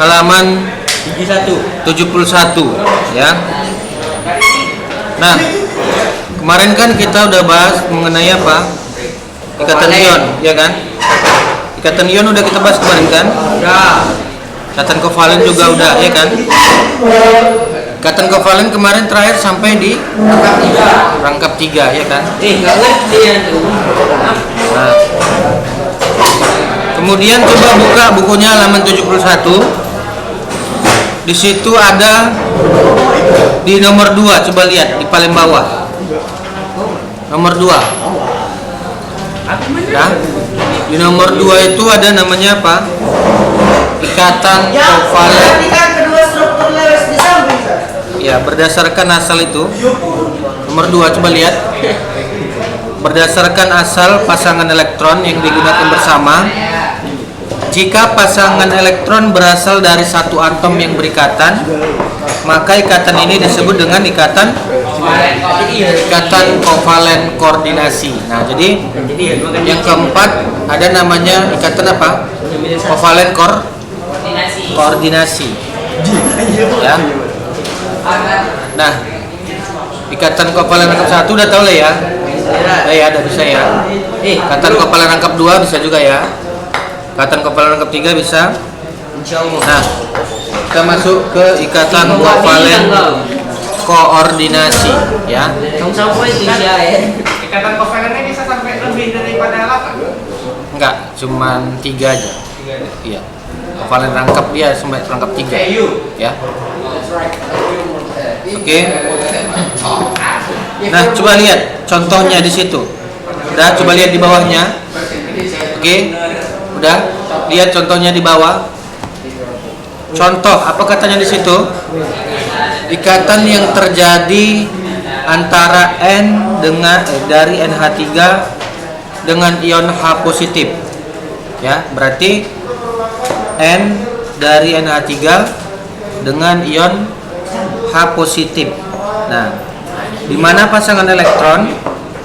halaman 71 ya. Nah, kemarin kan kita udah bahas mengenai apa? Ikatan ion, ya kan? Ikatan ion udah kita bahas kemarin kan? Ikatan kovalen juga udah, ya kan? Ikatan kovalen kemarin terakhir sampai di rangkap 3, ya kan? Nah, kemudian coba buka bukunya halaman 71. Di situ ada di nomor 2, coba lihat di paling bawah. Nomor 2. Ya. Di nomor 2 itu ada namanya apa? Ikatan kovalen. Ya, berdasarkan asal itu. Nomor 2 coba lihat. Berdasarkan asal pasangan elektron yang digunakan bersama, jika pasangan elektron berasal dari satu atom yang berikatan, maka ikatan ini disebut dengan ikatan kovalen koordinasi. Nah, jadi yang keempat ada namanya ikatan apa? Kovalen koordinasi. Ya. Nah, ikatan kovalen rangkap 1 udah tahu lah ya. Ya, udah bisa ya. Ikatan kovalen rangkap 2 bisa juga ya. Ikatan kovalen rangkap 3 bisa. Nah, kita masuk ke ikatan kovalen koordinasi ya. Ikatan kovalen ini bisa sampai lebih daripada 8? Enggak, cuman 3 aja. Iya. Kovalen rangkap dia sampai rangkap 3 ya. Oke. Nah, coba lihat contohnya di situ. Udah, coba lihat di bawahnya. Oke. Udah, lihat contohnya di bawah. Contoh, apa katanya di situ? Ikatan yang terjadi antara N dengan dari NH3 dengan ion H positif. Ya, berarti N dari NH3 dengan ion H positif. Nah, di mana pasangan elektron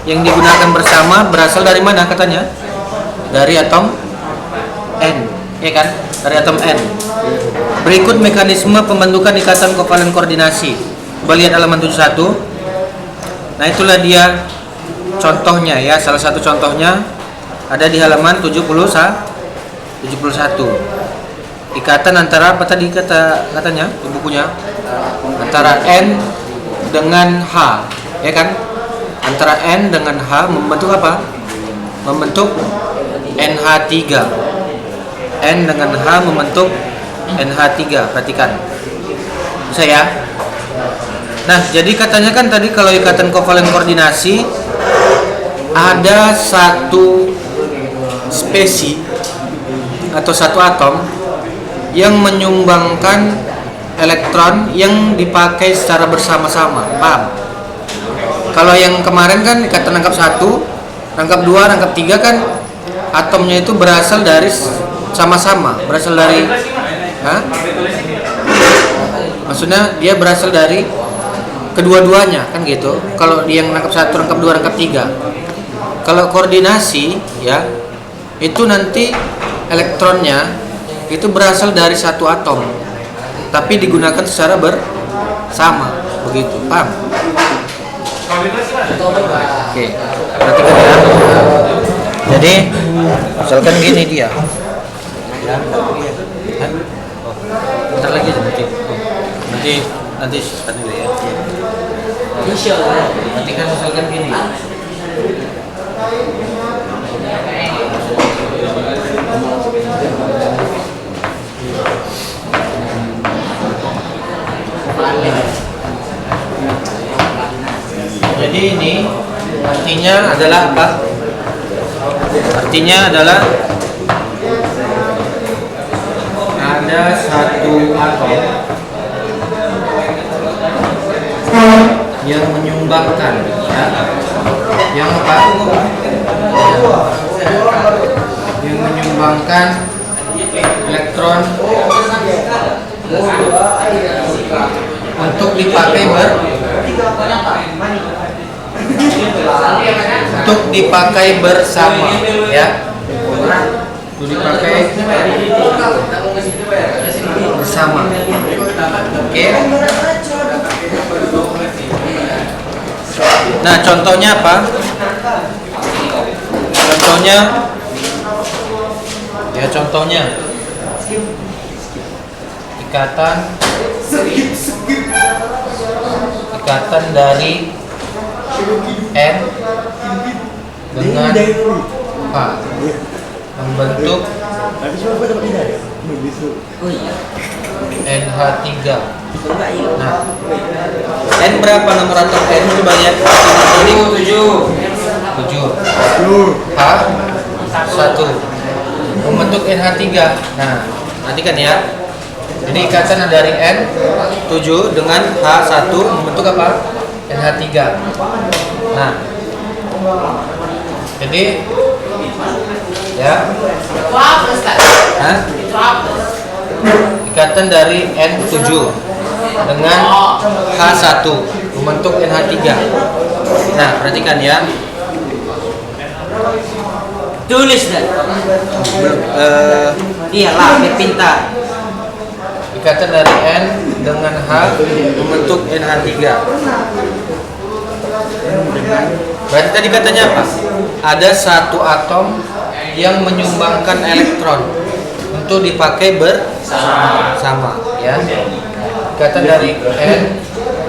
yang digunakan bersama berasal dari mana katanya? Dari atom N, ya kan? Dari atom N. Berikut mekanisme pembentukan ikatan kovalen koordinasi. Coba lihat halaman 71. Nah, itulah dia contohnya ya, salah satu contohnya ada di halaman 71. Ikatan antara apa tadi katanya di bukunya? Antara N dengan H, ya kan? Antara N dengan H membentuk apa? Membentuk NH3. N dengan H membentuk NH3, perhatikan. Bisa ya? Nah, jadi katanya kan tadi kalau ikatan kovalen koordinasi ada satu spesi atau satu atom yang menyumbangkan elektron yang dipakai secara bersama-sama. Paham? Kalau yang kemarin kan ikatan rangkap 1, rangkap 2, rangkap 3 kan atomnya itu berasal dari sama-sama, berasal dari maksudnya dia berasal dari kedua-duanya kan gitu. Kalau yang rangkap 1, rangkap 2, rangkap 3. Kalau koordinasi ya, itu nanti elektronnya itu berasal dari satu atom tapi digunakan secara bersama, begitu. Paham? Oke, perhatikan ya. Jadi misalkan gini dia. Bentar lagi nanti start dulu ya. Nanti kan misalkan gini. Jadi ini artinya adalah apa? Artinya adalah ada satu atom yang menyumbangkan ya, yang apa? Yang menyumbangkan elektron untuk dipakai bersama ya, untuk dipakai sama. Oke. Nah, contohnya apa? Contohnya ikatan dari N dengan H membentuk NH3. Nah, N berapa nomor atom N? Coba lihat. Ini 7. H 1 membentuk NH3. Nah, perhatikan ya. Jadi ikatan dari N 7 dengan H1 membentuk apa? NH3. Nah, jadi ya. Hah? Ikatan dari N7 dengan H1 membentuk NH3. Nah, perhatikan ya. Tulis dah. Iyalah, pintar. Ikatan dari N dengan H membentuk NH3. Berarti tadi katanya apa? Ada satu atom yang menyumbangkan elektron untuk dipakai bersama, ya. Ikatan dari N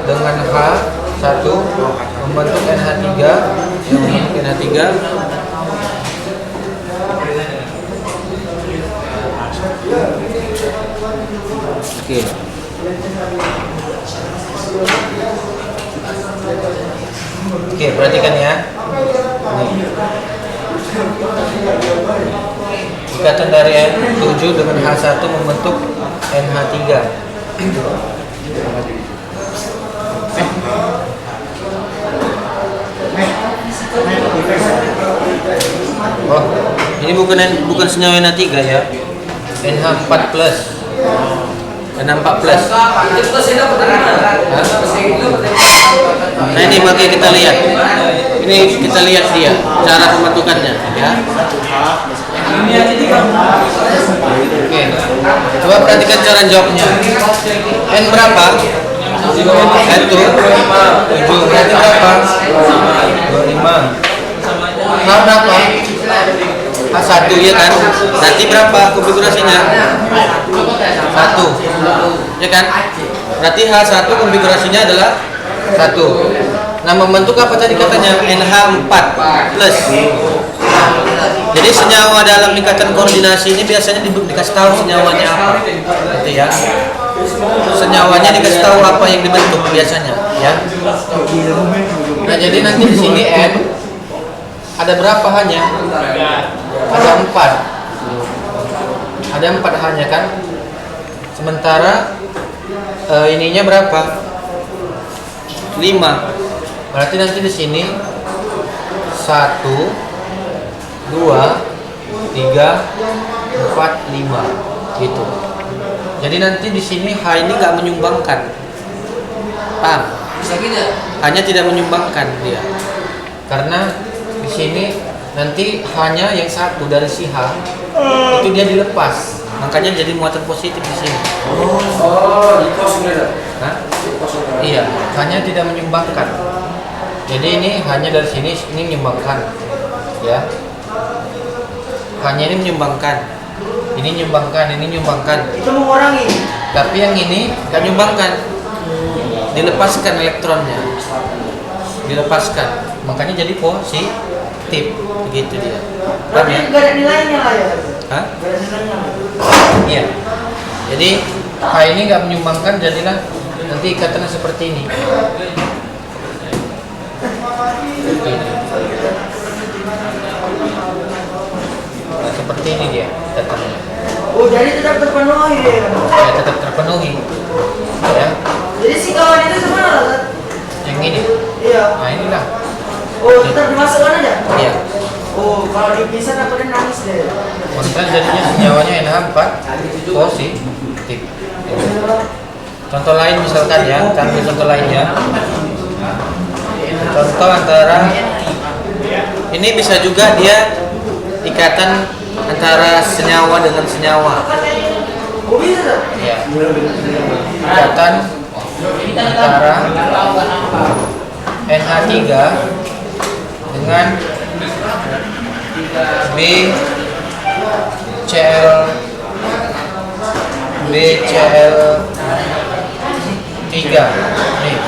dengan H1 membentuk NH3, Oke. Oke, perhatikan ya. Ikatan dari N7 dengan H1 membentuk NH3. Oh, ini bukan senyawa NH3 ya. NH4 plus. NH4 plus. Nah, ini makanya kita lihat. Ini kita lihat dia cara pembentukannya, ya. Oke. Coba perhatikan cara jawabnya. N berapa? N tuh 7. Berarti berapa? 25. H berapa? H1 ya kan? Berarti berapa konfigurasinya? 1. Ya kan? Berarti H1 konfigurasinya adalah 1. Nah, membentuk apa tadi katanya? NH4 plus. Jadi senyawa dalam ikatan koordinasi ini biasanya dikasih tahu senyawanya apa, gitu ya. Senyawanya dikasih tahu apa yang dibentuk biasanya, ya. Nah, jadi nanti di sini N ada berapa hanya? Ada 4. Ada 4 hanya kan? Sementara ininya berapa? 5. Berarti nanti di sini 1 2 3 4 5 gitu. Jadi nanti di sini H ini nggak menyumbangkan, paham? Bisa gitu. Hanya tidak menyumbangkan dia, karena di sini nanti hanya yang satu dari si H itu dia dilepas, makanya jadi muatan positif di sini. Hah? Iya, hanya tidak menyumbangkan. Jadi ini hanya dari sini, ini menyumbangkan, ya. Hanya ini menyumbangkan, ini menyumbangkan, ini menyumbangkan. Itu mengurangi. Tapi yang ini nggak menyumbangkan, dilepaskan elektronnya, dilepaskan. Makanya jadi positif, begitu dia. Paham ya? Nggak ada nilainya lah ya. Hah? Nggak ada nilainya. Iya. Jadi H ini nggak menyumbangkan, jadilah nanti ikatannya seperti ini. Nah, seperti ini dia ikatannya. Oh, jadi tetap terpenuhi ya. Ya, tetap terpenuhi. Ya. Jadi si kawan itu semua lah. Yang ini. Iya. Nah, inilah. Oh, tetap dimasukkan aja. Iya. Oh, kalau dipisah aku udah nangis deh. Kemudian jadinya senyawanya NH4 positif. Contoh lain misalkan ya, ambil contoh lainnya. Contoh antara ini bisa juga dia ikatan antara senyawa dengan senyawa. Oh bisa tak? Ya. Ikatan antara NH3 dengan BCl3 nih.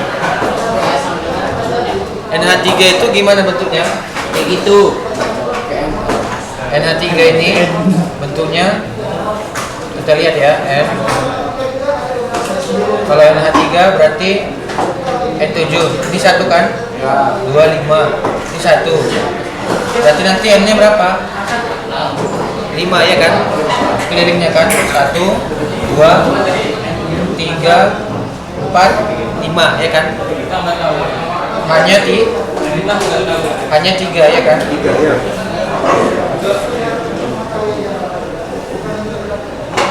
NH3 itu gimana bentuknya? Kayak gitu. NH3 ini bentuknya kita lihat ya, N. Kalau NH3 berarti N7. Ini 1 kan? 2, 5. Ini 1. Berarti nanti N-nya berapa? 5 ya kan? Kelilingnya kan? 1, 2, 3, 4, 5 ya kan? Hanya 3 ya kan?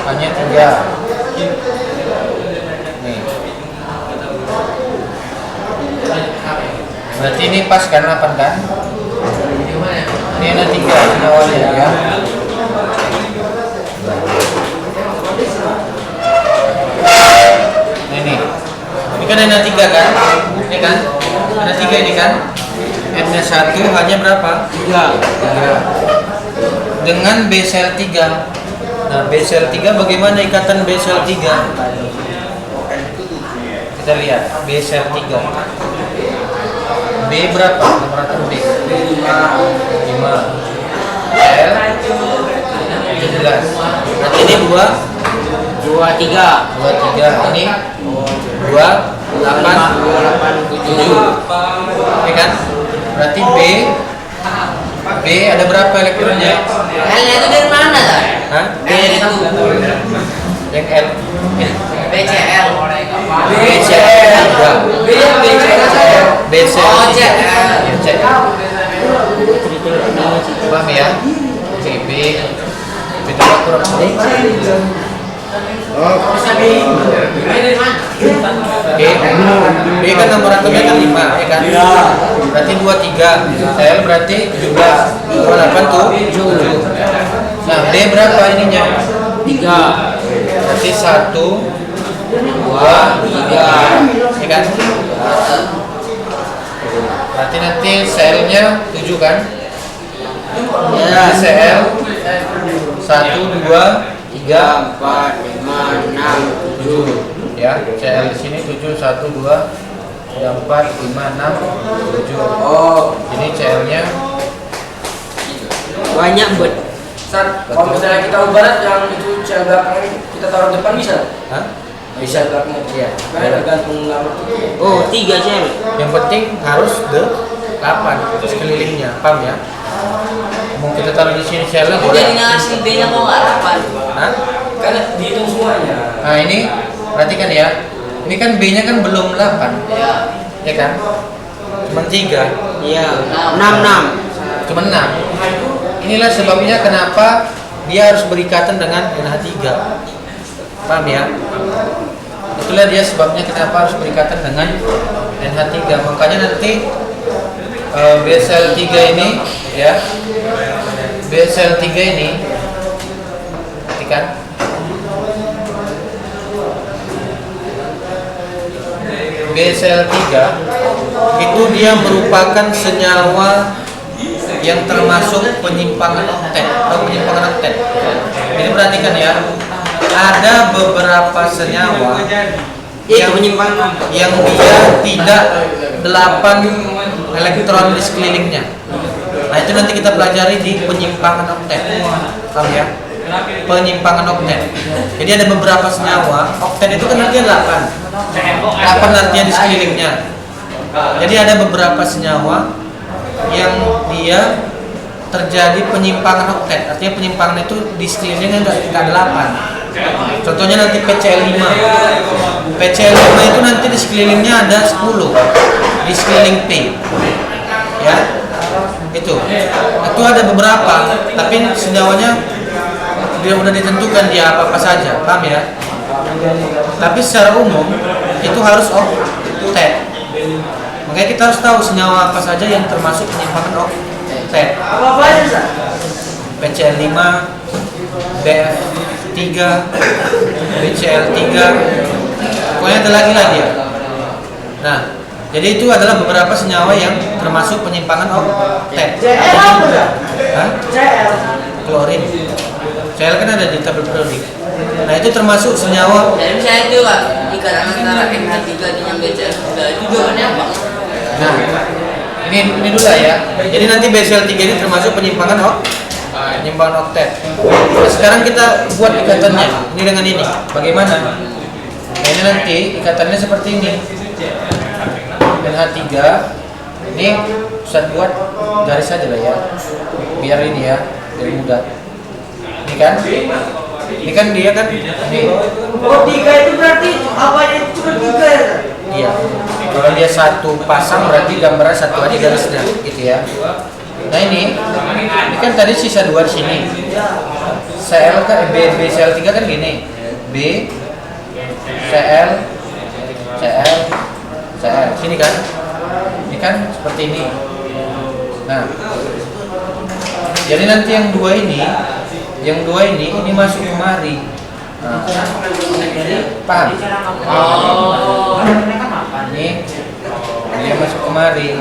Hanya 3. Nih. Berarti ini pas kan 8 kan? Ini ada 3 awalnya ya. Ini kan ada 3 kan? Ini kan? Ada 3 ini kan? N-nya 1 hanya berapa? 3. Dengan BCl3. Nah, BCl3 bagaimana ikatan BCl3? Kita lihat BCl3. B berapa? Nomor B. 5. L 17. Berarti ini 2 3. Ini 2 8 7. Ya kan? Berarti B ada berapa elektronnya? L-nya itu dari mana dah? Hah? B itu Yang L. BCL. BCl. BCl. Oh, CL. Paham ya? Oke, B itu kurang. Bisa B. B dari mana? B kan nomor atomnya kan 5 ya kan? Berarti 2 3. L berarti 17. 2 8 tuh 7. Nah, D berapa ininya? 3. Berarti 1 2 3 ya kan? Berarti nanti Cl-nya 7 kan? Ya, Cl 1 2 3 4, 5, 6, 7. ya. Cl di sini 7 1 2 3 4 5 6 7. Oh, Ini Cl-nya banyak buat. Saat kalau misalnya kita ubarat yang itu cel belakang ini kita taruh depan bisa? Hah? Bisa belakangnya. Iya. Karena tergantung lama tuh. Oh, 3 cewek. Yang penting harus 8 sekelilingnya, paham ya? Mau kita taruh di sini Cl-nya Jadi boleh. ngasih B-nya mau harapan. Hah? Karena dihitung semuanya. Nah, ini perhatikan ya. Ini kan B-nya kan belum 8. Ya. Ya kan? Cuma 3. Iya. 6. Cuma 6. Inilah sebabnya kenapa dia harus berikatan dengan NH3. Paham ya? Itulah dia sebabnya kenapa harus berikatan dengan NH3. Makanya nanti BCl3 ini ya. BCl3 ini perhatikan. BCl3 itu dia merupakan senyawa yang termasuk penyimpangan oktet atau penyimpangan oktet. Jadi perhatikan ya, ada beberapa senyawa yang dia tidak 8 elektron di sekelilingnya. Nah, itu nanti kita pelajari di penyimpangan oktet. Paham ya? Penyimpangan oktet. Jadi ada beberapa senyawa, oktet itu kan nanti 8 nantinya di sekelilingnya. Jadi ada beberapa senyawa yang dia terjadi penyimpangan oktet. Artinya penyimpangan itu di sekelilingnya enggak 8. Contohnya nanti PCl5. PCl5 itu nanti di sekelilingnya ada 10 di sekeliling P. Ya. Itu ada beberapa, tapi senyawanya dia udah ditentukan dia apa saja, paham ya? Tapi secara umum itu harus oktet. Makanya kita harus tahu senyawa apa saja yang termasuk penyimpangan oktet. Apa aja? PCl5, BF3, BCL3, pokoknya ada lagi lah dia. Nah, jadi itu adalah beberapa senyawa yang termasuk penyimpangan oktet. CL apa dah? Hah? CL. Klorin. Cl kan ada di tabel periodik. Nah, itu termasuk senyawa. Jadi misalnya itu Kak, ikatan antara NH3 dengan BCL3 itu jawabannya apa? Nah, ini dulu lah ya. Jadi nanti BCL3 ini termasuk penyimpangan oktet. Nah, sekarang kita buat ikatannya. Ini dengan ini. Bagaimana? Nah, ini nanti ikatannya seperti ini. NH3 ini Ustaz buat garis saja lah ya. Biar ini ya, biar mudah. Ini kan dia kan ini. Oh 3 itu berarti apa itu cuma 3 ya? Iya. Kalau dia satu pasang berarti gambarnya satu aja garisnya, gitu ya. Nah ini kan tadi sisa 2 di sini. CL kan BCL3 kan gini. B CL sini kan. Ini kan seperti ini. Nah. Jadi nanti yang dua ini masuk kemari. Nah, paham? Oh. Ini dia masuk kemari.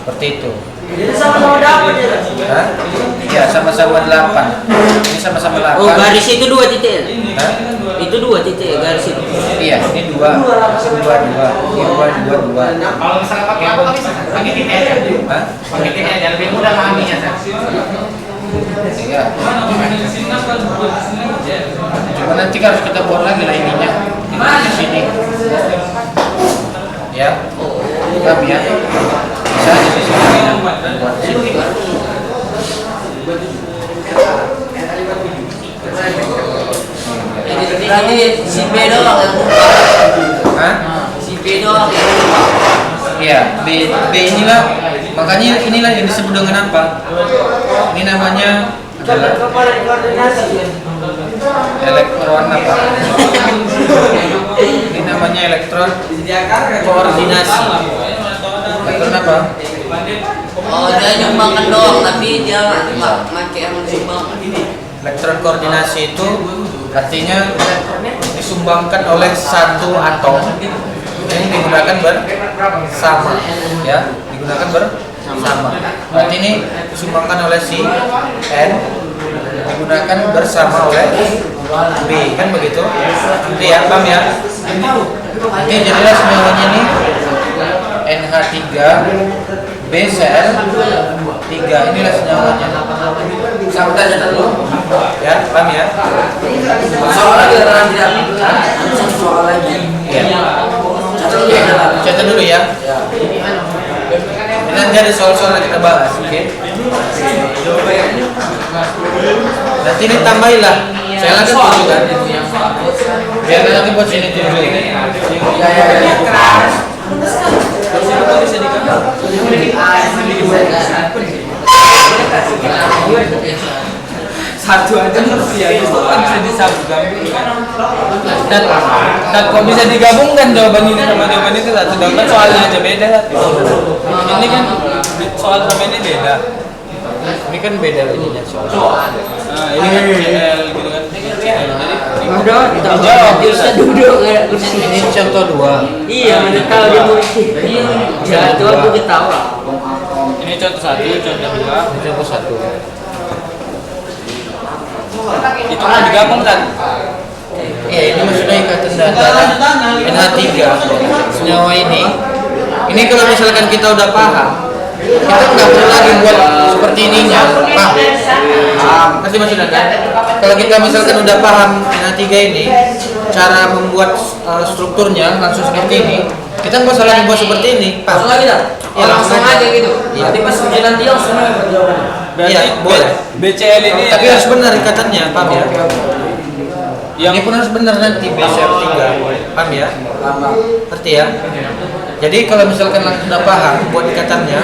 Seperti itu. Jadi sama-sama dapat ya? Hah? Iya, sama-sama 8. Ini sama-sama 8. Oh, garis itu 2 titik ya? Hah? Itu 2 titik garis itu. Iya, ini 2. Ini 2. Kalau misalnya pakai apa bisa? Pakai titik aja. Hah? Pakai titik aja lebih mudah memahaminya. Iya. Cuma nanti harus kita buat lagi lah ininya. Di sini. Ya. Paham ya? Bisa aja di sini. Buat di sini. Jadi si B doang yang Hah? si B doang yang Iya, B inilah, makanya inilah yang disebut dengan apa? Ini namanya adalah Kepala koordinasi. elektron apa? Ini namanya elektron koordinasi. Elektron apa? Oh, dia nyumbangkan doang, tapi dia pakai yang disumbangkan. Elektron koordinasi itu artinya disumbangkan oleh satu atom yang digunakan bersama, ya, digunakan bersama. Berarti ini disumbangkan oleh si N, digunakan bersama oleh B, kan begitu? Nanti ya, paham ya? Oke, jadilah semuanya ini NH3 BCl3, inilah senyawanya. Sampai aja dulu, ya, paham ya? Soal lagi tidak soal lagi. Ya. Catat dulu ya. Ini nanti ada soal-soal yang kita bahas, oke? Nanti ini tambahilah. Saya lagi 7 kan? Biar nanti buat sini 7. Satu aja ya itu kan bisa disambungkan. Dan kok bisa digabungkan jawaban ini sama jawaban itu satu, sedangkan soalnya aja beda. Ini kan soal sama ini beda. Ini kan beda ininya soal. Nah, ini kan CL gitu kan. Udah, dijawab. Dia usah duduk kayak kursi. Ini contoh 2. Iya, mana tahu dia mau isi. Iya, itu aku ketawa. Ini contoh 1, contoh 2. Ini contoh 1. Itu mau digabung kan? Iya, ini maksudnya ikatan antara NH3 senyawa ini. Ini kalau misalkan kita udah paham, kita nggak perlu lagi buat seperti ininya, paham? Pasti maksudnya kan? Kalau kita misalkan udah paham NH3 ini, cara membuat strukturnya langsung seperti ini, kita nggak usah lagi buat seperti ini, paham? Langsung lagi dah. Ya, langsung aja gitu. Iya. Nanti pas ujian nanti langsung dapat jawabannya. Iya, boleh. BCL ini Tapi harus benar ikatannya, paham ya? yang Ini pun harus benar nanti BCL3, paham ya? Ngerti ya? Jadi kalau misalkan langsung udah paham buat ikatannya,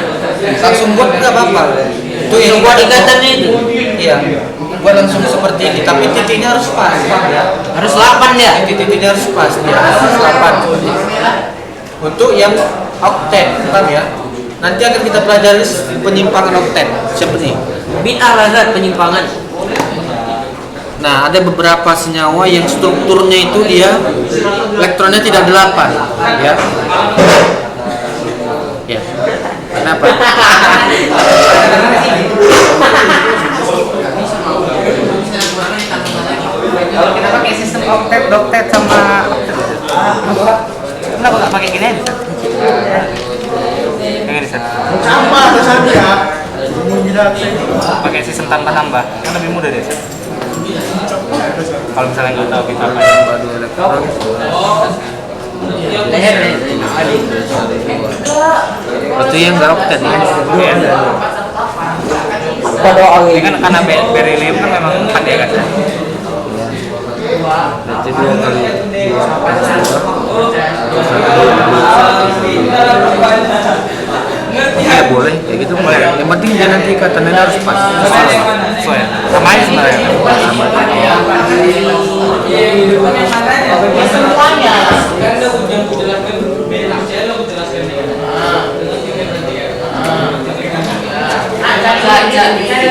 langsung buat nggak apa-apa. Itu yang Buat ikatannya itu. Iya, buat langsung seperti ini. Tapi titiknya harus pas, paham ya? Harus 8 ya. Titiknya harus pas, ya. Harus 8. Untuk yang oktet, paham ya? Nanti akan kita pelajari penyimpangan oktet seperti ini. Bid'ah lazat penyimpangan. Nah, ada beberapa senyawa yang strukturnya itu dia elektronnya tidak 8, ya. Ya. Kenapa? Kalau kita pakai sistem oktet, doktet sama kenapa nggak pakai gini aja? Kayak gini, Sama ada saja. pakai sistem tambah-tambah, yang lebih mudah deh. Kalau misalnya nggak tahu kita apa Badu elektron. Itu yang nggak oktet ya. ini kan karena beryllium kan memang 4 ya kan? Berarti 2 kali 2. Ya boleh, kayak gitu boleh. Yang penting dia nanti katanya harus pas. Sesuai. Sama aja sebenarnya.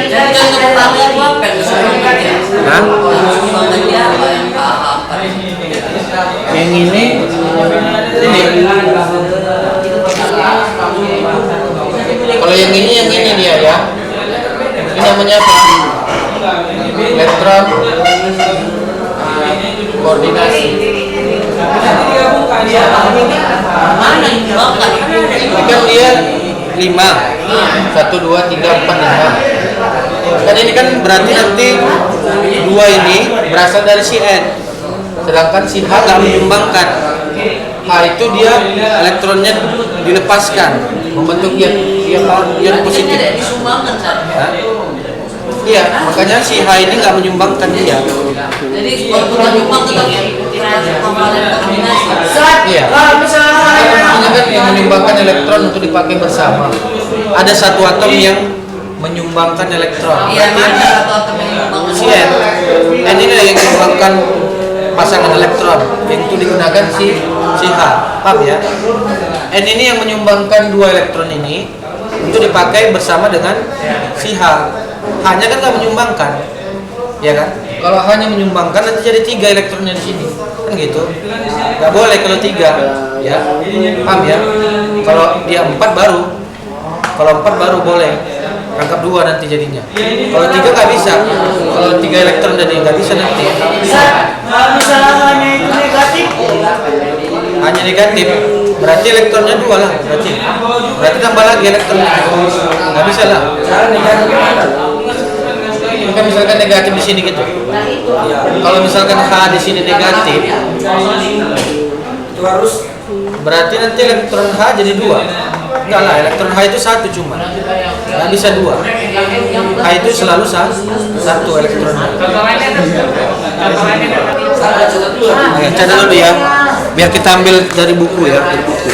Jadi yang pertama itu apa yang sumbangannya? Hah? Sumbangannya apa yang paham? Yang ini kalau yang ini dia ya. Ini namanya apa? Elektron koordinasi. Mana yang dibakar? Ini kan dia 5 1, 2, 3, 4, 5. Kan ini kan berarti nanti 2 ini berasal dari si N, sedangkan si H nggak menyumbangkan. H itu dia elektronnya dilepaskan membentuk ion positif. Tidak disumbangkan saja. Hah? Iya, makanya si H ini nggak menyumbangkan dia. Jadi kalau kita nyumbang kita komponen kombinasi. Iya. Kalau misalnya Ini kan yang menyumbangkan elektron untuk dipakai bersama. Ada satu atom yang menyumbangkan elektron. Iya, mana satu atom yang menyumbangkan? Si N. N ini yang menyumbangkan pasangan elektron. Yang itu digunakan si H. Paham ya? N ini yang menyumbangkan 2 elektron ini untuk dipakai bersama dengan si H. H-nya kan nggak menyumbangkan, ya kan? Kalau hanya menyumbangkan nanti jadi 3 elektronnya di sini, kan gitu? Nggak boleh kalau 3, ya? Paham ya? Kalau dia 4 baru, kalau 4 baru boleh. Angkat 2 nanti jadinya. Kalau 3 nggak bisa. Kalau 3 elektron jadi nggak bisa nanti. kalau misalnya hanya itu negatif, Hanya negatif, berarti elektronnya 2 lah. Berarti tambah lagi elektronnya. Nggak bisa lah. Kan misalkan negatif di sini gitu. Kalau misalkan H di sini negatif, berarti nanti elektron H jadi 2. Enggak lah, elektron H itu 1 cuma. Nggak bisa 2. H itu selalu 1 elektronnya. Oke, catat dulu ya. Biar kita ambil dari buku ya. Dari buku.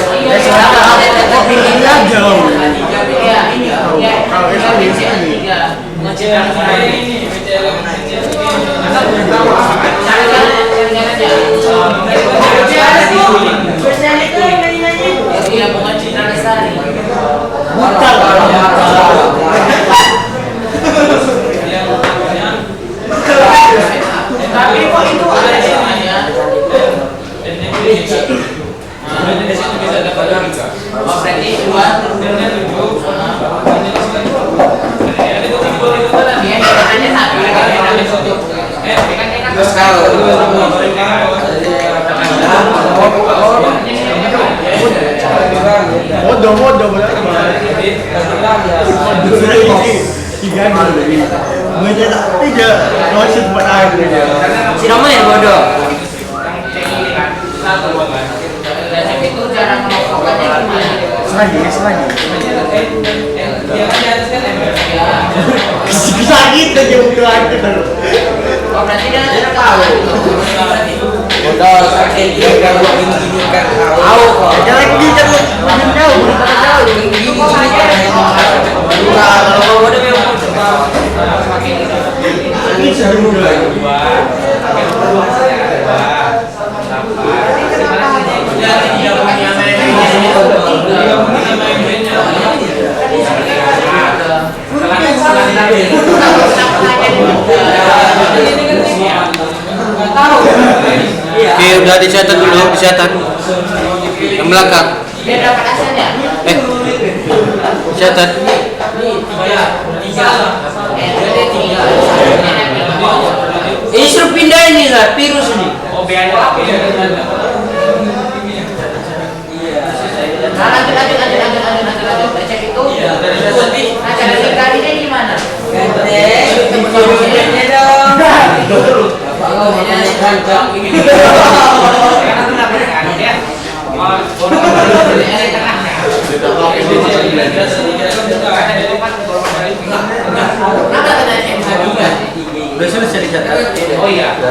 tapi kok itu ada Bodoh berarti. Tiga dulu. Mencetak 3 wasit buat air. Si Roman yang bodoh. Selagi. Sakit aja untuk aku terus. Oh, berarti dia tidak tahu. Modal sakit dia kalau ini kan Tahu kok. Jangan lagi jauh. Jauh. Kalau bodoh memang Ini seru lagi. Udah dicatat dulu, dicatat. Yang belakang. Dia dapat asalnya. Catat. Ini suruh pindah ini lah, virus ini. Lanjut. Baca itu. Nah, cara tinggalnya di mana? Udah selesai dicatat. Oh iya.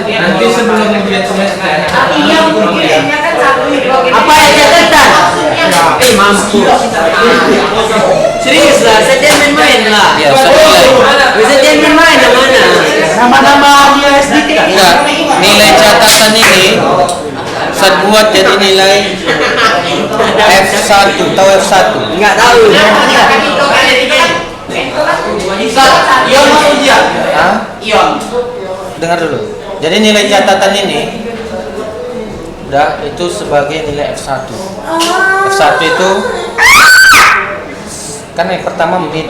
Nanti sebelum ujian semester. Iya, ujiannya kan satu nih. Apa yang catatan? Mampu. Serius lah, saya jangan main lah. Ya, saya Bisa jangan main lah mana? Nama-nama dia sedikit. enggak, nilai catatan ini saya buat jadi nilai F1, tahu F1? Enggak tahu. Ion mau ujian. Hah? Ion. Dengar dulu. Jadi nilai catatan ini udah itu sebagai nilai F1. F1 itu kan yang pertama mid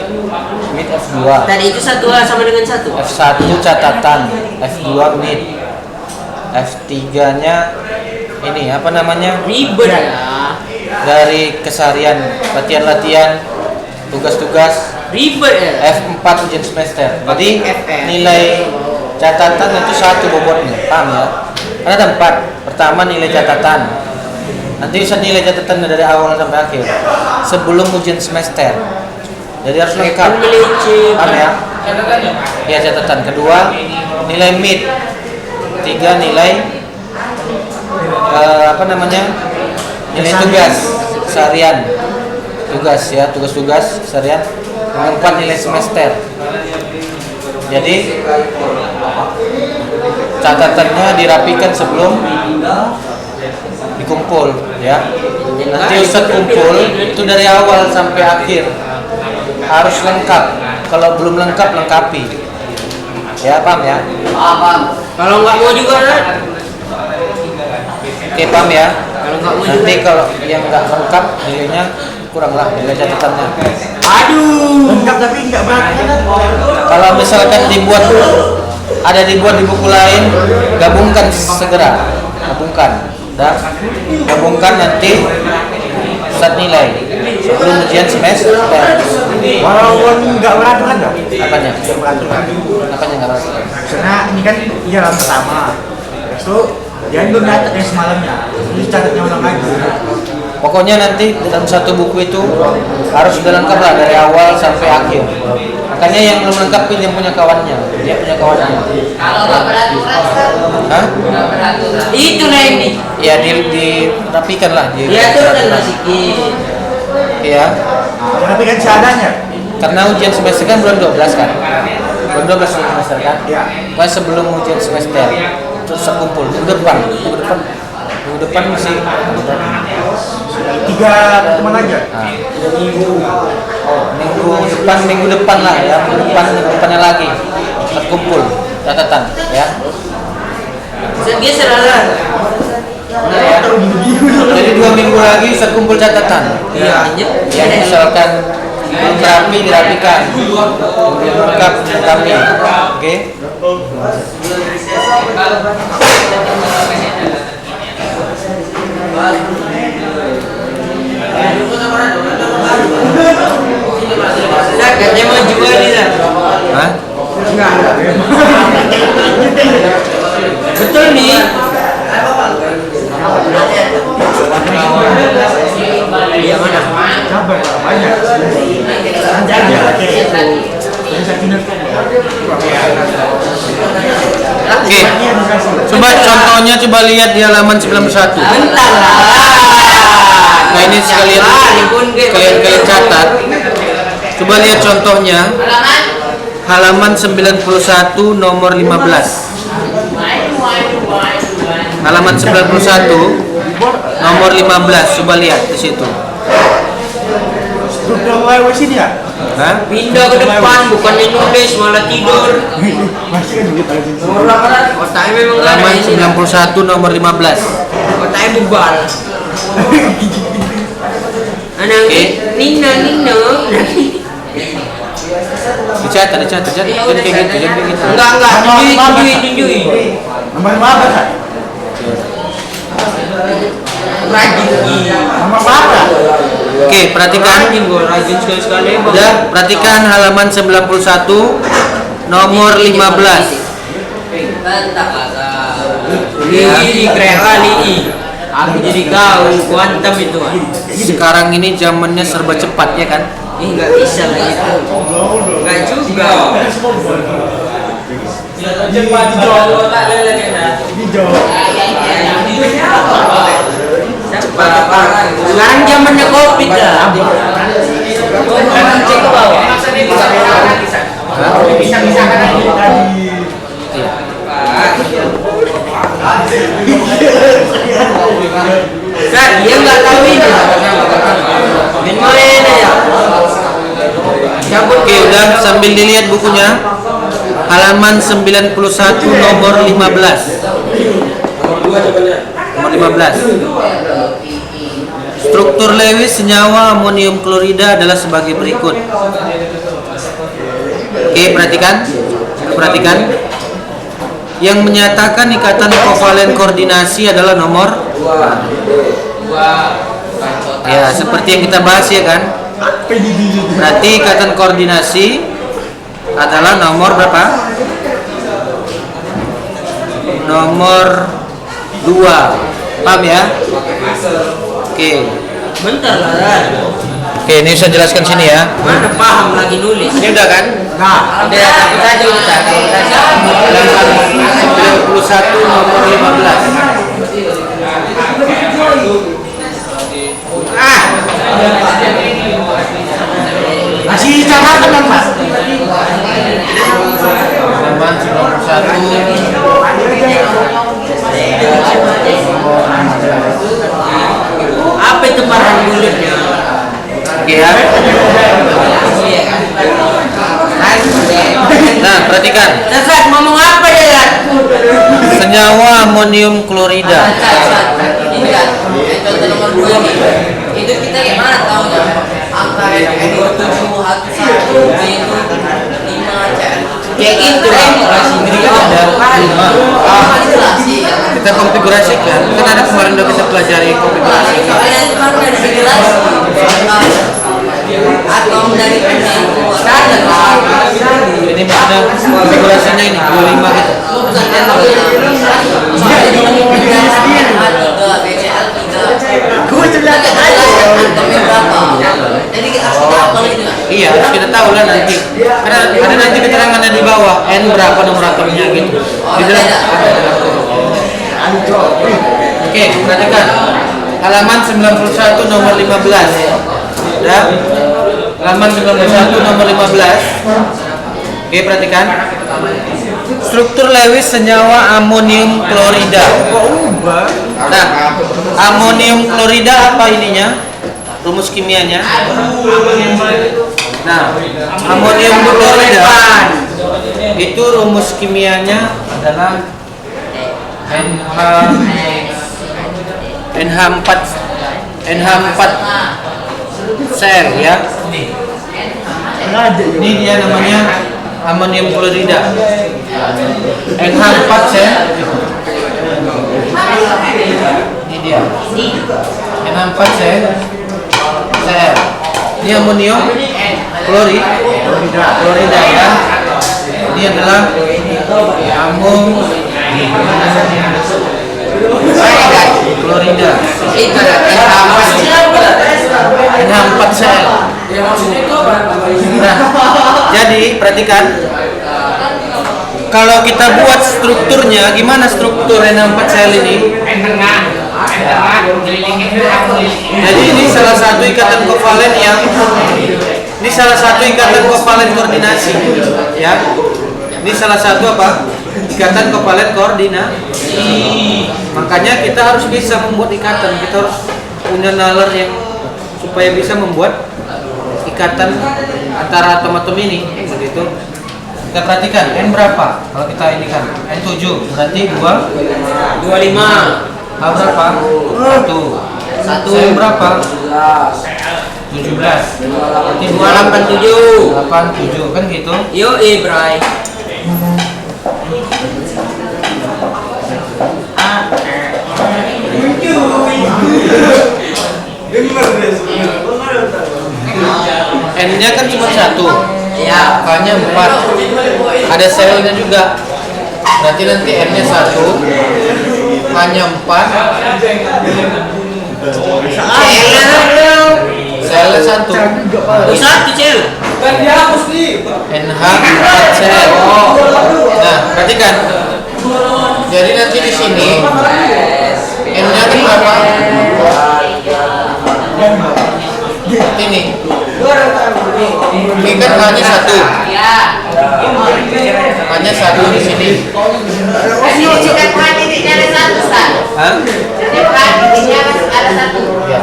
F2. Tadi itu satu sama dengan satu. F1 catatan, F2 mid. F3-nya ini apa namanya? Ribet ya. Dari keseharian, latihan-latihan, tugas-tugas. Ribet ya. F4 ujian semester. Jadi nilai catatan itu satu bobotnya, paham ya? Karena ada 4. Pertama nilai catatan. Nanti bisa nilai catatan dari awal sampai akhir. Sebelum ujian semester. Jadi harus lengkap. Paham ya? Ya catatan. Kedua nilai mid. 3 nilai apa namanya? Nilai tugas seharian. Tugas ya, tugas-tugas seharian. Yang 4 nilai semester. Jadi catatannya dirapikan sebelum dikumpul ya. Nanti Ustaz kumpul itu dari awal sampai akhir harus lengkap. Kalau belum lengkap lengkapi. Ya paham ya? Paham. Kalau nggak mau juga kan? Oke paham ya? Kalau nggak mau Nanti juga. kalau yang nggak lengkap nilainya kurang lah nilai catatannya. Aduh. Lengkap tapi nggak berat kan? Kalau misalkan dibuat di buku lain, gabungkan segera, gabungkan nanti saat nilai sebelum ujian semester. Walaupun nggak beraturan nggak? Apanya? Nggak beraturan. Apanya nggak masuk? Karena ini kan jalan pertama. Terus tuh dia belum catat yang semalamnya. Terus catatnya ulang lagi. Pokoknya nanti dalam satu buku itu harus sudah lengkap lah dari awal sampai akhir. Makanya yang belum lengkap itu yang punya kawannya, dia punya kawannya. Kalau nggak beraturan, Hah? nggak beraturan. Itu nah ini. Ya dirapikan lah. Dia tuh kan sedikit. Iya. Tapi kan seadanya. Karena ujian semester kan bulan 12 kan. Bulan 12 semester kan. Iya. Pokoknya sebelum ujian semester terus sekumpul minggu depan masih 3 teman aja. nah, minggu depan lah ya, minggu depannya lagi terkumpul catatan ya. Dia seralah. Benar ya. Jadi 2 minggu lagi terkumpul catatan. Iya. Ya misalkan belum rapi dirapikan, belum lengkap dilengkapi. Oke. Nah, katanya mau jual nih lah. Hah? Enggak ada. Betul nih. Iya mana? Sabar banyak. Jadi kayak itu. Yang saya kinerja. Oke. Coba contohnya coba lihat di halaman 91. Bentar lah. Nah ini sekalian catat. Coba lihat contohnya halaman 91 nomor 15. Halaman 91 nomor 15, coba lihat di situ. Struktur WC dia. Hah? Pindah ke depan, bukannya nulis malah tidur. Otaknya memang gak ada Halaman di sini. 91 nomor 15. Otaknya bebal. Anak Oke. Nina. Dicatat. Jangan kayak gitu. Enggak, tunjukin. Nomor berapa, Kak? Rajin. Nomor berapa? Oke, perhatikan. Rajin sekali. Udah, perhatikan halaman 91 nomor 15. Ini keren kali ini. Aku jadi kau kuantum itu. Sekarang ini zamannya serba cepat ya kan? Nggak bisa lah itu. Nggak juga. Sekarang zamannya COVID dah. Cek ke bawah. Kan dia nggak tahu ini. Main aja. Oke, udah sambil dilihat bukunya. Halaman 91 nomor 15. Nomor 15. Struktur Lewis senyawa amonium klorida adalah sebagai berikut. Oke, perhatikan. Yang menyatakan ikatan kovalen koordinasi adalah nomor, ya seperti yang kita bahas ya kan. Berarti ikatan koordinasi adalah nomor berapa? Nomor 2. Paham ya? Oke. Bentar lah. Oke, ini saya jelaskan sini ya. Mana paham lagi nulis? Ini udah kan? Udah takut aja kita. Halaman 91 nomor 15. Masih catatan kan, Mas? Halaman 91. Apa itu marah bulutnya? Oke ya. Nah, perhatikan. Sesat ngomong apa ya? Senyawa amonium klorida. Contoh nomor 2 nih. Itu kita gimana tahu ya? Angka N2711 itu 5 kayak gitu Kita konfigurasikan. Kan ada kemarin udah kita pelajari konfigurasi. Atau dari Ini ada konfigurasinya ini 25 gitu. Jadi kita harus tahu itu. Iya, harus kita tahu lah nanti. Karena ada nanti keterangannya di bawah N berapa nomor atomnya gitu. Di dalam Oke, perhatikan. Halaman 91 nomor 15. Udah? Halaman 91 nomor 15. Oke, perhatikan. Struktur Lewis senyawa amonium klorida. Nah, amonium klorida apa ininya? Rumus kimianya? Nah, amonium klorida itu rumus kimianya adalah NH4 sel ya. Ini dia namanya amonium klorida. NH4 sel. Ini dia. NH4 sel. Ini amonium klorida ya. Ini adalah klorida. NH4 sel. Nah, jadi perhatikan. Kalau kita buat strukturnya, gimana struktur NH4 sel ini? Jadi ini salah satu ikatan kovalen koordinasi, ya. Ini salah satu apa? Ikatan kovalen koordinasi. Makanya kita harus bisa membuat ikatan. Kita harus punya nalar yang supaya bisa membuat ikatan antara atom-atom ini begitu. Kita perhatikan N berapa? Kalau kita ini kan N7 berarti 25. H berapa? 1. Cl berapa? 17. Berarti 287 kan gitu. Yo, Bray. N-nya kan cuma 1. Ya. H-nya 4. Ada selnya juga. Berarti nanti N-nya 1, H-nya 4, Cl-nya 1. Satu cel. NH 4 Cl. Nah, perhatikan. Jadi nanti di sini N-nya kan berapa? Ini. Ini kan H-nya 1. Ya. Hanya 1 di sini. Setiap hari titiknya ada satu, Ustaz. Hah? Setiap hari titiknya ada satu. Ya.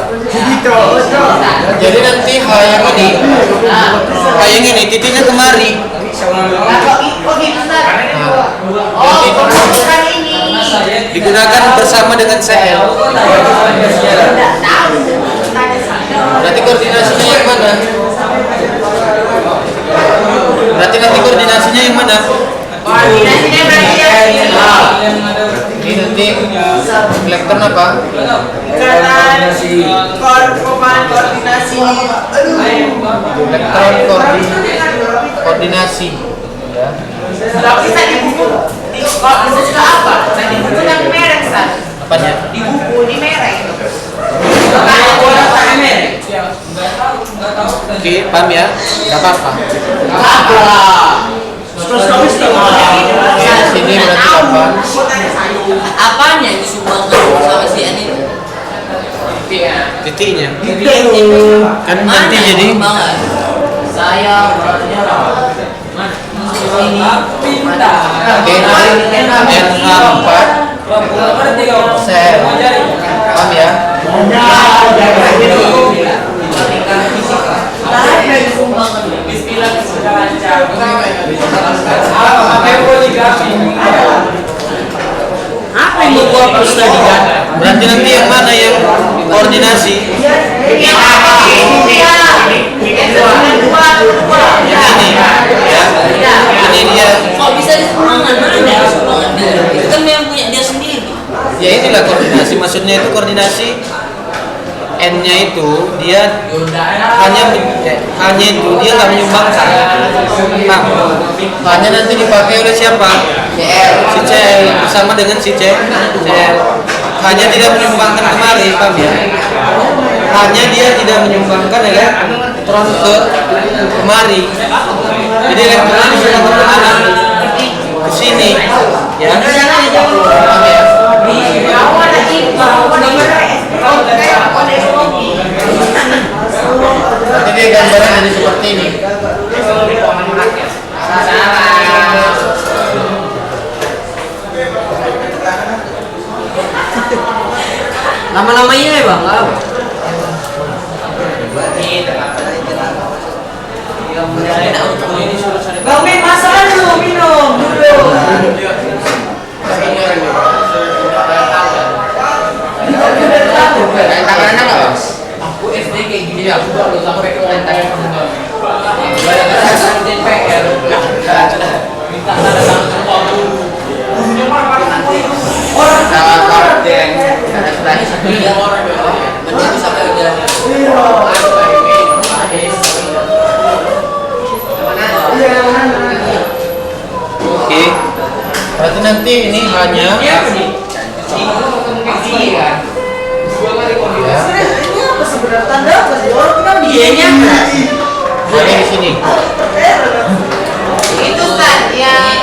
Jadi nanti H yang ini, H yang ini titiknya kemari. Kok gitu, Ustaz? Oh, bukan ini. Digunakan bersama dengan Cl. Enggak tahu. Berarti koordinasinya yang mana? Berarti nanti koordinasinya yang mana? Koordinasinya berarti yang ini. Ini nanti elektron apa? Koordinasi. Elektron koordinasi. Ya. Tapi tadi buku di buku juga apa? Tadi buku yang merek, Ustaz. Apanya? Di buku ini merek. Oke, paham ya? Gak apa-apa. Oke, Sini berarti apa? apanya yang disumbangkan sama si N itu? Titiknya. Kan Mana nanti yang jadi sumbangan? Saya ini Oke, NH 4 Cl. Paham ya? apa yang membuat Ustaz dijaga? Berarti nanti yang mana yang koordinasi? Ini Ini dia. kok bisa disumbangan? Mana ada sumbangan dia? Itu kan yang punya dia sendiri. Ya inilah koordinasi. Maksudnya itu koordinasi. N-nya itu dia hanya itu dia nggak menyumbangkan. Nah, hanya nanti dipakai oleh siapa? Si Cl bersama dengan si Cl. Hanya tidak menyumbangkan kemari, paham ya? Hanya dia tidak menyumbangkan elektron ke kemari. Jadi elektronnya disumbangkan ke mana? Ke sini, ya. Paham ya? Nanti dia gambaran jadi seperti ini. Nama-namanya ya, Bang? Bang Min, masakan dulu, minum dulu. Tangannya nggak, Bang? Aku SD kayak gini ya, aku baru sampai ke lantai minta tanda tangan semua aku. Iya, menjadi sampai udah. Oke. Berarti nanti ini hanya Ini apa sebenarnya tanda apa sih? Orang kan Dianya hanya di sini. itu kan yang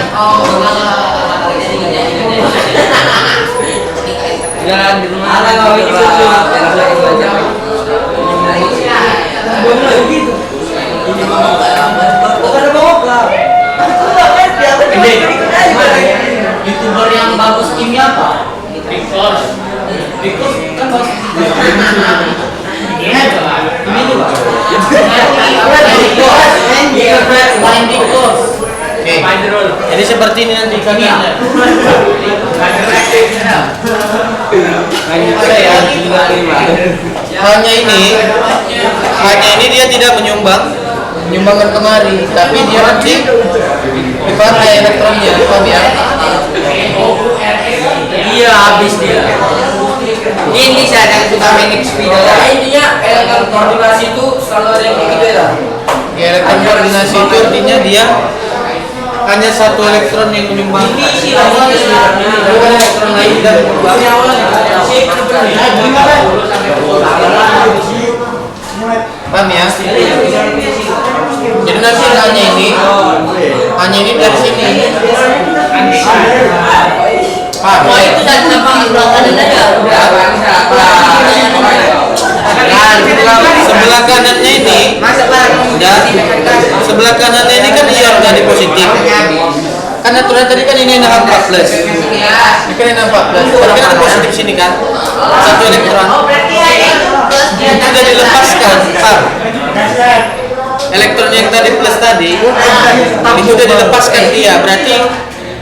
Jalan di rumah. Ala kau ini betul. belum lagi gitu. Bukan ada bawah lah. Itu lah kan dia YouTuber yang bagus ini apa? Victor kan bagus. Ini juga. Ini juga. Main di kos. Oke. Jadi seperti ini nanti kakinya. Hanya ini dia tidak menyumbangkan kemari, tapi dia nanti dipakai elektronnya, paham ya? Iya, habis dia. Ini saya ada kita main XP. Intinya elektron koordinasi itu selalu ada yang kayak gitu ya. Ya, elektron koordinasi itu artinya dia hanya satu elektron yang menyumbang. Bukan elektron lain dan berubah. Paham ya? Jadi nanti hanya ini dari sini. Paham? Oh itu dari nama belakangnya aja. Sebelah kanannya ini, ya, sebelah kanannya ini kan ion tadi positif. Kan aturan tadi kan ini NH4+. Ini kan NH4+. Tapi kan ada positif sini kan, satu elektron. Itu sudah dilepaskan, Pak. Elektron yang tadi plus tadi, itu sudah dilepaskan dia.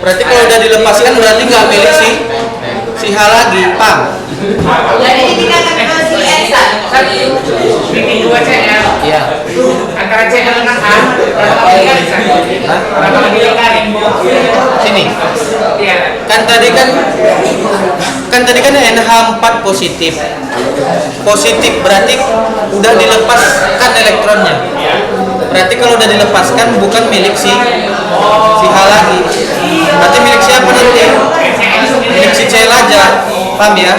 Berarti kalau udah dilepaskan berarti nggak milik si H lagi, Pak. Jadi kita akan ke si Esa. Bikin 2 CL. Iya. Antara CL dengan A, berapa lagi kan? Berapa lagi kan? Sini. Iya. Kan tadi kan NH4 positif. Positif berarti udah dilepaskan elektronnya. Berarti kalau udah dilepaskan bukan milik si H lagi. Berarti milik siapa nanti? Milik si CL aja. Paham ya?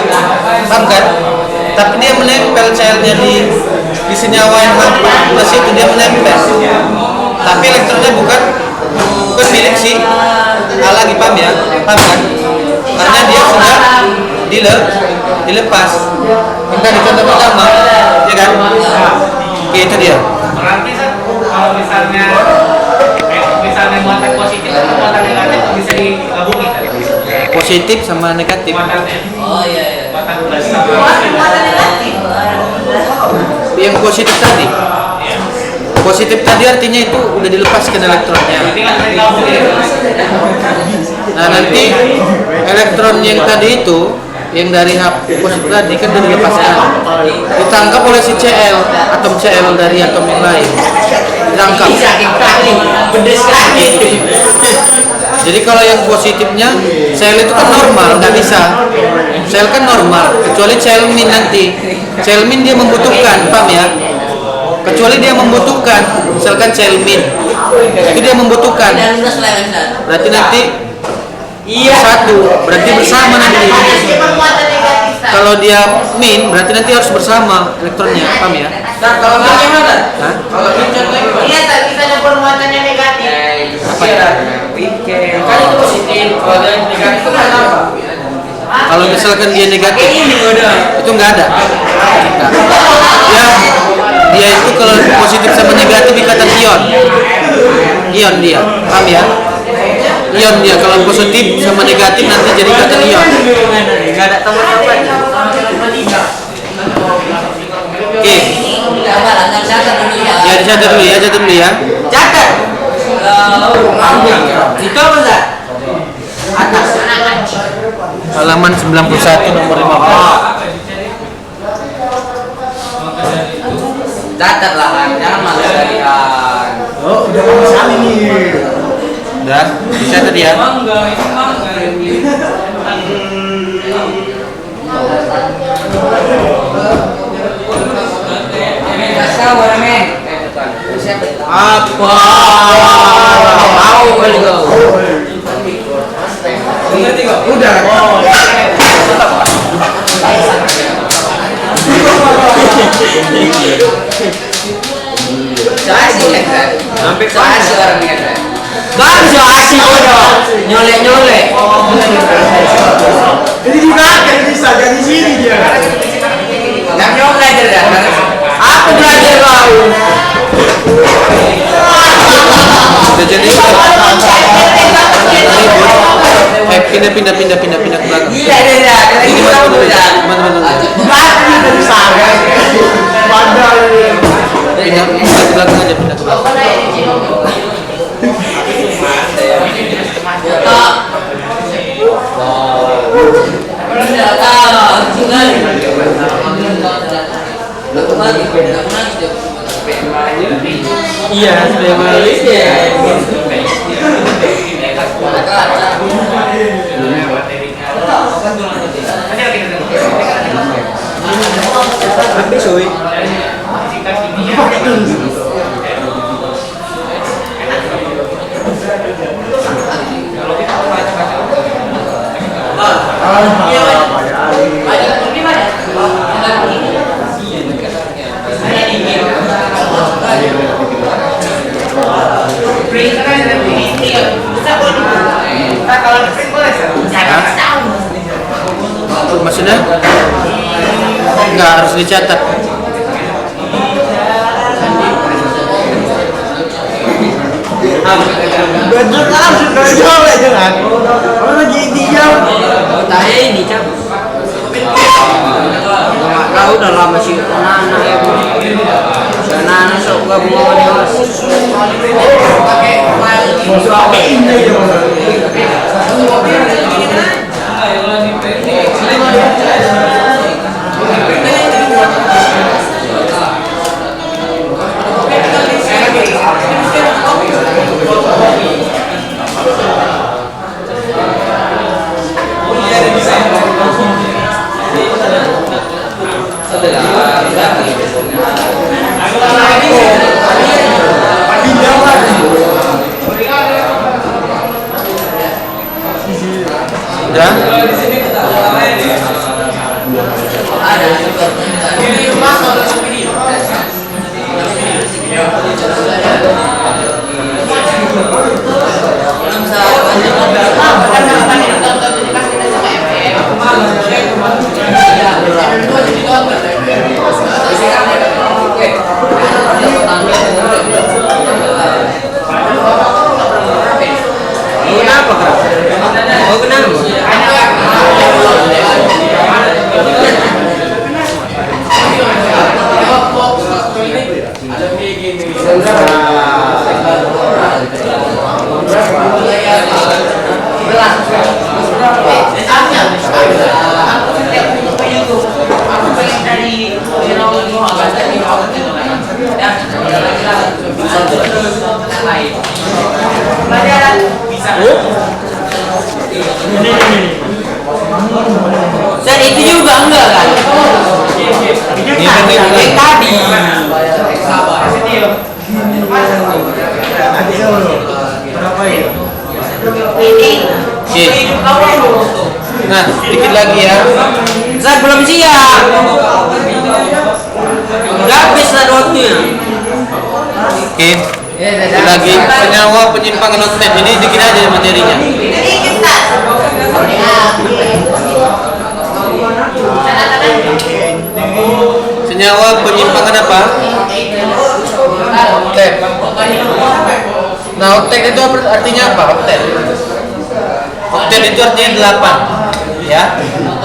Paham kan? Tapi dia menempel CL-nya di senyawa NH4+ itu dia menempel. Tapi elektronnya bukan milik si H lagi, paham ya? Paham kan? Karena dia sudah dilepas. Kita di contoh pertama, ya kan? Oke, itu dia. Berarti kalau misalnya muatan positif atau muatan negatif bisa digabungin kan? Positif sama negatif. Muatannya. Oh iya. Muatan plus sama Muatan negatif. Yang positif tadi. Positif tadi artinya itu udah dilepaskan elektronnya. Jadi kan digabungin. Nah, nanti elektron yang tadi itu yang dari H positif tadi kan udah dilepaskan. Ditangkap oleh si Cl, atom Cl dari atom yang lain. Ditangkap. Pedes sekali. Jadi kalau yang positifnya sel itu kan normal, nggak bisa. Sel kan normal, kecuali sel min nanti. Sel min dia membutuhkan, paham ya? Kecuali dia membutuhkan, misalkan sel min, itu dia membutuhkan. Berarti nanti satu, berarti bersama nanti. Muatan negatif. Kalau dia min, berarti nanti harus bersama elektronnya, paham ya? Nah, kalau minyak mana? Hah? Kalau minyak lagi mana? Iya, tak kita dapat muatannya negatif. Apa ya? Kan itu positif. Kalau dia negatif itu kan apa? Kalau misalkan dia negatif, Ini udah. itu nggak ada. Dia itu kalau positif sama negatif ikatan ion. Ion dia, paham ya? Ion dia kalau positif sama negatif nanti jadi ikatan ion. Enggak ada teman-teman. Oke. Ya dicatat dulu ya. Catat. Itu apa? Atas. Halaman 91 nomor 15. Catat lah kan, jangan malas harian. Oh, udah lama sekali nih. Udah, dicatat ya. Apa? Tahu kali kau. Udah. Saya sih kan. Sampai saya sekarang nih kan. Kan asik bodoh. Nyolek. Jadi di belakang bisa jadi sini dia. Yang nyolek aja dah. Aku belajar kau. Udah jadi. Pindah ke belakang. Iya. Ini mana? Mati dari sana. Padahal Pindah ke belakang aja, pindah ke belakang. lagi, nggak nangis dia. Iya, sudah balik ya. Tapi soy. Maksudnya? Enggak harus dicatat. Bener langsung dari jauh aja kan. Orang lagi dia. Tanya ini cak. Kau udah lama sih anak ya. Anak sok gabung sama dia mas. Pakai ini aja. Udah? Kenapa kak? Oh kenapa? Dan itu juga enggak kan? Yang tadi. Oke. Nah, dikit lagi ya. Saya belum siap. Enggak habis lah waktunya. Oke. Dikit lagi senyawa penyimpangan oktet ini dikit aja materinya. Senyawa penyimpangan apa? Oktet. Nah, oktet itu artinya apa? Oktet. Oktet itu artinya 8. Ya.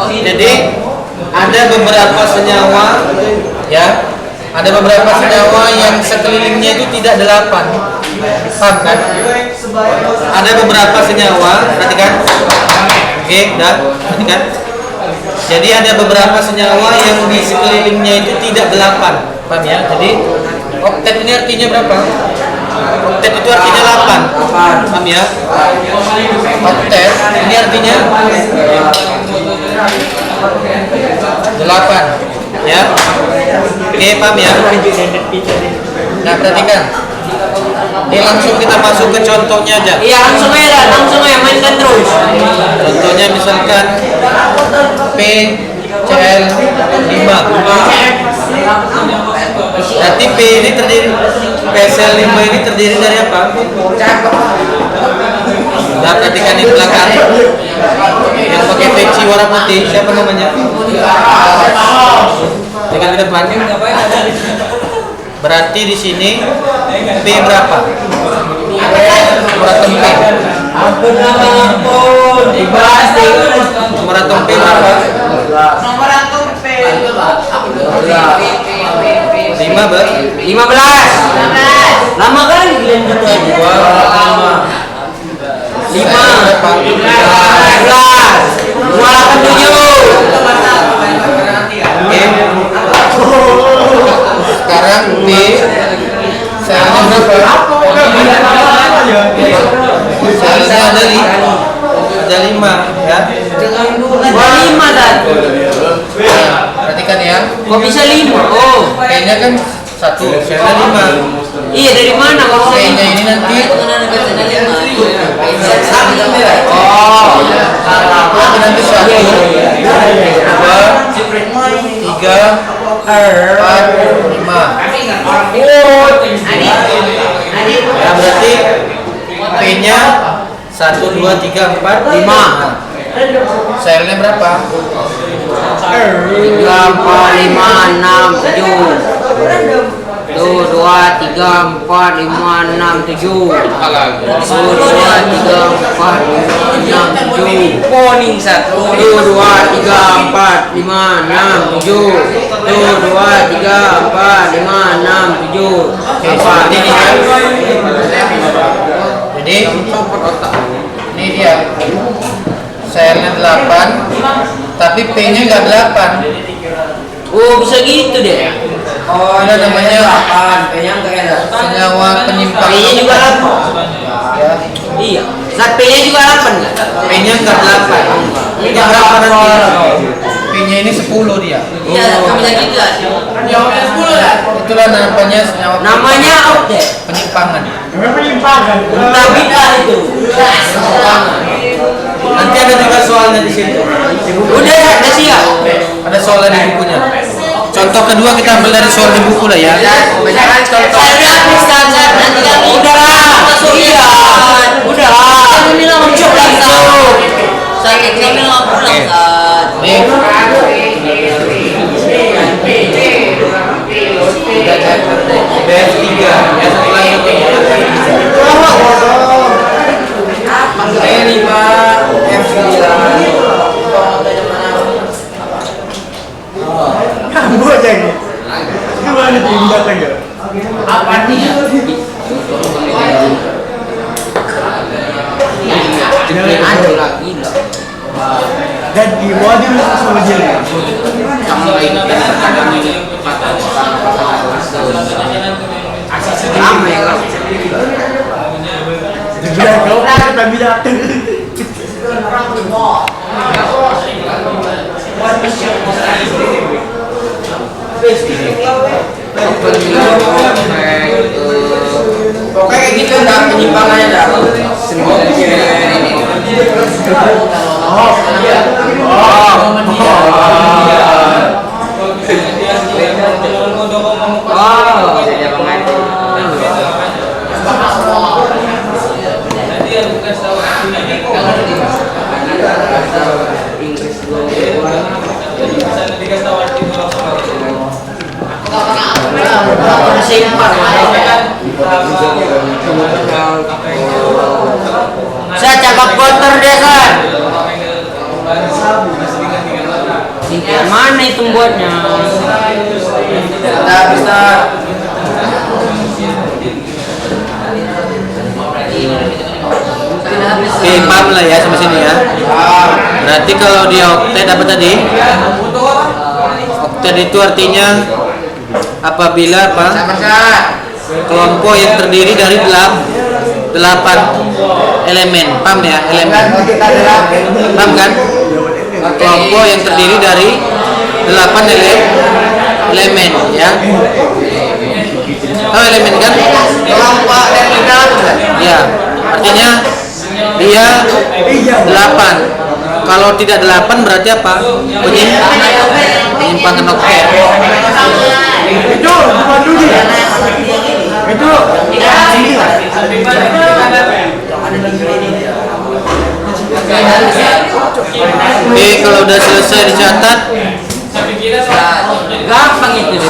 Jadi ada beberapa senyawa ya. Ada beberapa senyawa yang sekelilingnya itu tidak 8. Paham kan? Ada beberapa senyawa, perhatikan. Oke, udah, perhatikan. Jadi ada beberapa senyawa yang di sekelilingnya itu tidak 8. Paham ya? Jadi oktet ini artinya berapa? Oktet itu artinya 8. Paham ya? Oktet ini artinya 8. Ya. Oke, paham ya? Nah, perhatikan. Ini langsung kita masuk ke contohnya aja. Iya langsung aja mainkan terus. Contohnya misalkan PCl 5. Nanti P ini terdiri PCl 5 ini terdiri dari apa? Nah, perhatikan di belakang yang pakai peci warna putih, siapa namanya? Dengan di depan. Berarti di sini P berapa? Nomor atom P. Nomor atom P berapa? Nomor atom P 5 ber? 15. Lama kan? 5. 287. Oke. Kok bisa 5? Oh. P-nya kan 1, Sel-nya 5. Iya, dari mana kok bisa P-nya 5? ini nanti Oh. nanti 1, 2, 3, 4, 5. Ya berarti P-nya 1, 2, 3, 4, 5. Selnya berapa? 3, 4, 5, 6, 7. Tuh, 2, 3, 4, 5, 6, 7. 2, 3, 4, 5, 6, 7. Morning 1. 2, 3, 4, 5, 6, 7. 2, 3, 4, 5, 6, 7. Apa? Ini kan? Jadi ini dia. Selnya 8, tapi P-nya nggak 8. Oh, bisa gitu deh. Oh, ini namanya senyawa penyimpangan. P-nya juga 8. Ya. Iya. Zat P-nya juga 8 nggak? P-nya enggak 8. Ini Ini berapa nanti? P-nya ini 10 dia. Iya, bisa gitu lah. Itulah namanya senyawa Namanya out deh. penyimpangan. Tabidah itu. Nanti ada juga soalnya di situ. Udah siap. Ada soalnya di bukunya. Contoh kedua kita ambil dari soal di buku lah ya. Misalkan contoh. Saya Ustaz, nanti kan udah masuk iya. Udah. Saya bilang ucap langsung. Saya bilang pulang Ustaz. Nih, BF3 ya satu lagi Kamu aja nih. Gimana pindah lagi? Apa nih? Ada lagi lah. Dan di model sama dia. Lama ya kalau. Dia kau kita bilang. Pokoknya gitu dah penyimpangannya dah. Saya cakap kotor deh kan. Mana itu buatnya? Bisa. Oke, paham lah ya sampai sini ya. Berarti kalau dia oktet apa tadi? Oktet itu artinya apabila apa? Kelompok yang terdiri dari 8 elemen. Paham ya? Elemen. Paham kan? Kelompok yang terdiri dari 8 elemen ya. Tahu elemen kan? Kelompok dari dalam kan? Ya, artinya dia 8. Kalau tidak 8 berarti apa? Penyimpangan oktet. Itu bukan dulu ya. Itu sini lah. Oke, kalau udah selesai dicatat, Gampang itu deh.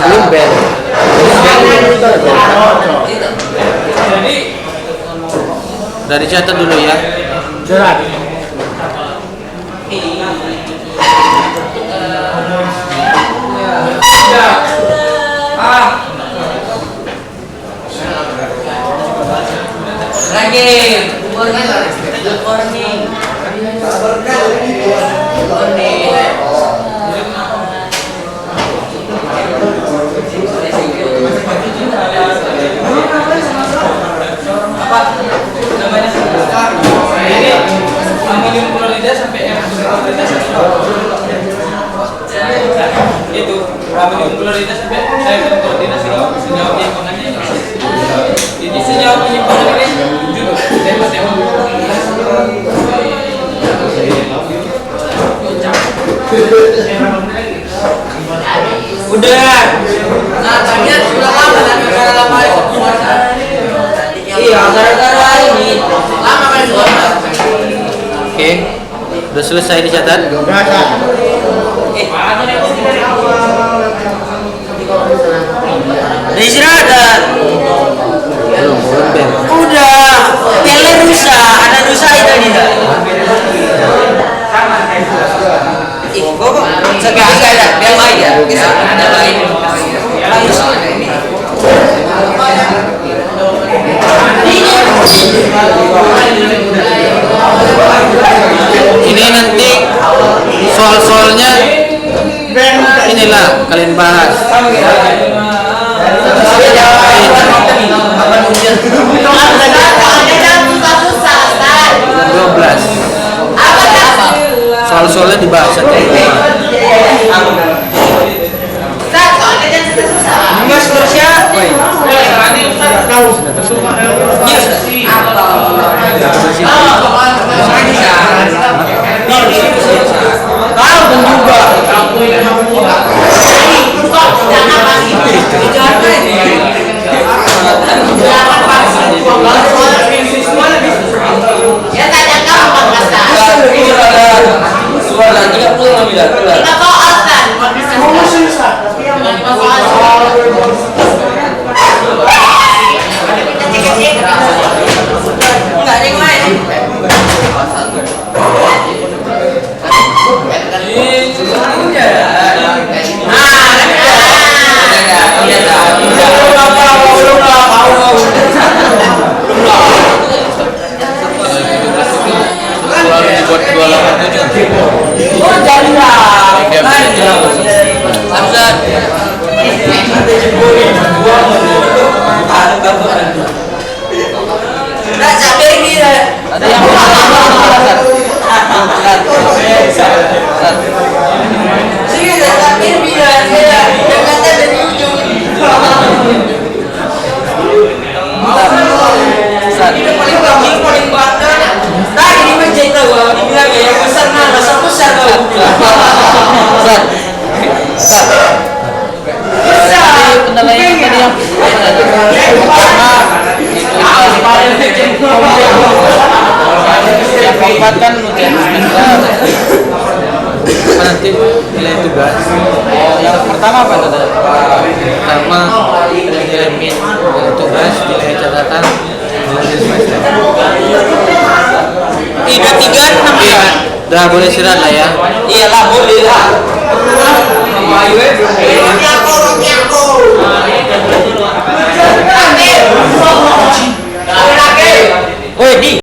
udah dicatat dulu ya. Jerat. Lagi. Good morning. apa namanya? Ini aluminium klorida sampai yang klorida itu Prioritas saya kan koordinasi sejauh yang mengenai ini sejauh penyimpanan ini jujur tema-tema Udah. Nah, kalian sudah lama dan sudah lama itu puasa. Iya, gara-gara ini lama kan puasa. Oke. Udah selesai dicatat? Istirahat. Belum bel. Udah. Tele rusak, ada rusak itu dia. Kok sekarang enggak ada, biar main ya. Bisa ada main. Harus ada ini. Ini nanti soal-soalnya inilah kalian bahas. Jam 12. Soal-soalnya dibahas aja. Mas Malaysia. Buat 287. Oh, jadilah. Samsat. Nah, sampai ini Ada yang sini sampai biar saya kata dari ujung. Ini paling kambing paling bandar. Nah, ini mencerita gua dibilang ya yang besar nah, besar tuh. yang keempat kan ujian semester. Apa nanti nilai tugas? Yang pertama apa tadi? Pertama nilai min, nilai tugas, nilai catatan, nilai semester. Tiga tiga namanya. Udah boleh istirahat lah ya. Iyalah boleh lah. Woi, di